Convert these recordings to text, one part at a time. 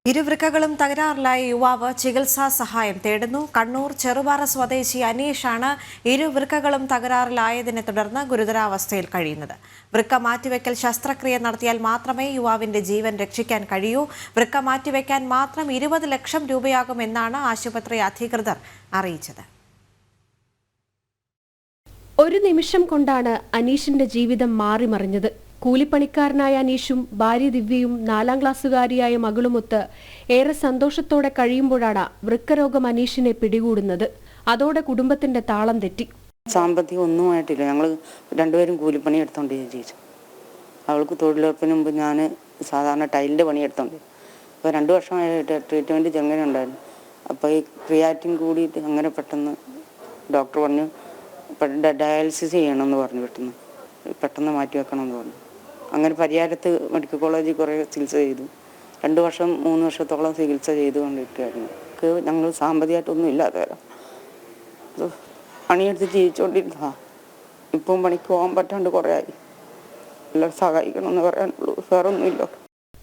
ഇരുവൃക്കകളും തകരാറിലായ യുവാവ് ചികിത്സാ സഹായം തേടുന്നു. കണ്ണൂർ ചെറുപാറ സ്വദേശി അനീഷാണ് ഇരുവൃക്കകളും തകരാറിലായതിനെ തുടർന്ന് ഗുരുതരാവസ്ഥയിൽ കഴിയുന്നത്. വൃക്ക മാറ്റിവെക്കൽ ശസ്ത്രക്രിയ നടത്തിയാൽ മാത്രമേ യുവാവിന്റെ ജീവൻ രക്ഷിക്കാൻ കഴിയൂ. വൃക്ക മാറ്റിവെക്കാൻ മാത്രം 20 ലക്ഷം രൂപയാകുമെന്നാണ് ആശുപത്രി അധികൃതർ അറിയിച്ചത്. ഒരു നിമിഷം കൊണ്ടാണ് അനീഷിന്റെ ജീവിതം മാറിമറിഞ്ഞത്. കൂലിപ്പണിക്കാരനായ അനീഷും ഭാര്യ ദിവ്യയും 4ാം ക്ലാസ്സുകാരിയായ മകളുമൊത്ത് ഏറെ സന്തോഷത്തോടെ കഴിയുമ്പോഴാണ് വൃക്കരോഗം അനീഷിനെ പിടികൂടുന്നത്. അതോടെ കുടുംബത്തിന്റെ താളം തെറ്റി. സാമ്പത്തികം ഒന്നുമായിട്ടില്ല. ഞങ്ങൾ രണ്ടുപേരും കൂലിപ്പണി എടുത്തോണ്ട് ജീവിച്ചു. അവൾക്ക് തൊഴിലുറപ്പിന് മുമ്പ് ഞാൻ സാധാരണ ടൈലിൻ്റെ പണി എടുത്തോണ്ട്. അപ്പോൾ 2 വർഷമായിട്ട് ട്രീറ്റ്മെൻറ്റ് ചെങ്ങനെ ഉണ്ടായിരുന്നു. അപ്പോൾ ഈ ക്രിയാറ്റിൻ കൂടിയിട്ട് അങ്ങനെ പെട്ടെന്ന് ഡോക്ടർ പറഞ്ഞു ഡയാലിസിസ് ചെയ്യണമെന്ന് പറഞ്ഞു. പെട്ടെന്ന് മാറ്റി വെക്കണമെന്ന് പറഞ്ഞു. അങ്ങനെ പരിയാരത്ത് മെഡിക്കൽ കോളേജിൽ കുറേ ചികിത്സ ചെയ്തു. 2 വർഷം 3 വർഷത്തോളം ചികിത്സ ചെയ്തുകൊണ്ടിരിക്കുകയായിരുന്നു. ഞങ്ങൾ സാമ്പത്തികമായിട്ടൊന്നും ഇല്ലാതെ വരാം പണിയെടുത്ത് ജീവിച്ചുകൊണ്ടിരുന്നതാണ്. ഇപ്പം പണിക്ക് പോകാൻ പറ്റാണ്ട് കുറേ ആയി. എല്ലാവരും സഹായിക്കണമെന്ന് പറയാനുള്ളൂ, വേറൊന്നുമില്ല.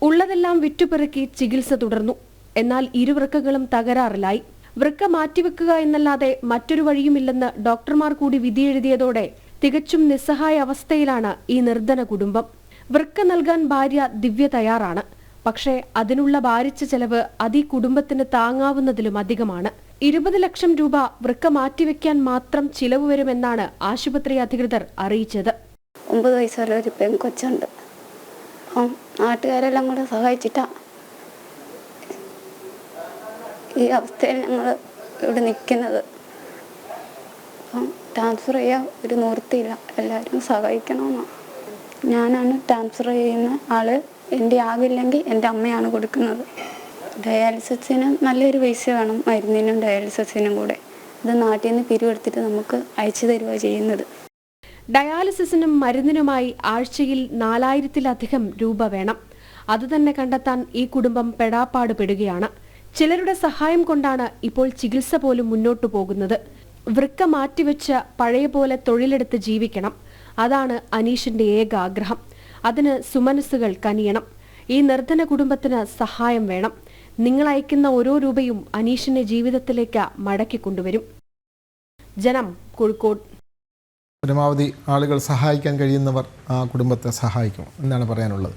ഉള്ളതെല്ലാം വിറ്റുപെറുക്കി ചികിത്സ തുടർന്നു. എന്നാൽ ഇരുവൃക്കകളും തകരാറിലായി. വൃക്ക മാറ്റിവെക്കുക എന്നല്ലാതെ മറ്റൊരു വഴിയുമില്ലെന്ന് ഡോക്ടർമാർ കൂടി വിധിയെഴുതിയതോടെ തികച്ചും നിസ്സഹായ അവസ്ഥയിലാണ് ഈ നിർധന കുടുംബം. വൃക്ക നൽകാൻ ഭാര്യ ദിവ്യ തയ്യാറാണ്. പക്ഷേ അതിനുള്ള ഭാരിച്ച ചെലവ് അത് ഈ കുടുംബത്തിന് താങ്ങാവുന്നതിലും അധികമാണ്. 20 ലക്ഷം രൂപ വൃക്ക മാറ്റിവെക്കാൻ മാത്രം ചിലവ് വരുമെന്നാണ് ആശുപത്രി അധികൃതർ അറിയിച്ചത്. 9 വയസ്സുള്ള ഒരു പെൺകൊച്ചുണ്ട്. നാട്ടുകാരെല്ലാം കൂടെ സഹായിച്ചിട്ടാ ഈ അവസ്ഥയിൽ ഞങ്ങൾ ഇവിടെ നിൽക്കുന്നത്. ട്രാൻസ്ഫർ ചെയ്യാൻ ഒരു നിവൃത്തിയില്ല, എല്ലാവരും സഹായിക്കണമെന്നാണ്. ഞാനാണ് ട്രാൻസ്ഫർ ചെയ്യുന്ന ആള്. എൻ്റെ ആകില്ലെങ്കിൽ എൻ്റെ അമ്മയാണ് കൊടുക്കുന്നത്. ഡയാലിസിസിന് നല്ലൊരു പൈസ വേണം, മരുന്നിനും ഡയാലിസിസിനും കൂടെ. ഇത് നാട്ടിൽ നിന്ന് പിരിവെടുത്തിട്ട് നമുക്ക് അയച്ചു തരുക ചെയ്യുന്നത്. ഡയാലിസിസിനും മരുന്നിനുമായി ആഴ്ചയിൽ 4000-ലധികം രൂപ വേണം. അതുതന്നെ കണ്ടെത്താൻ ഈ കുടുംബം പെടാപ്പാട് പെടുകയാണ്. ചിലരുടെ സഹായം കൊണ്ടാണ് ഇപ്പോൾ ചികിത്സ പോലും മുന്നോട്ടു പോകുന്നത്. വൃക്ക മാറ്റിവെച്ച് പഴയ പോലെ തൊഴിലെടുത്ത് ജീവിക്കണം. അതാണ് അനീഷിന്റെ ഏക ആഗ്രഹം. അതിന് സുമനസ്സുകൾ കനിയണം. ഈ നിർധന കുടുംബത്തിന് സഹായം വേണം. നിങ്ങൾ അയക്കുന്ന ഓരോ രൂപയും അനീഷിന്റെ ജീവിതത്തിലേക്ക് മടക്കി കൊണ്ടുവരും. ജനം, കോഴിക്കോട്. പരമാവധി ആളുകൾ സഹായിക്കാൻ കഴിയുന്നവർ ആ കുടുംബത്തെ സഹായിക്കും എന്നാണ് പറയാനുള്ളത്.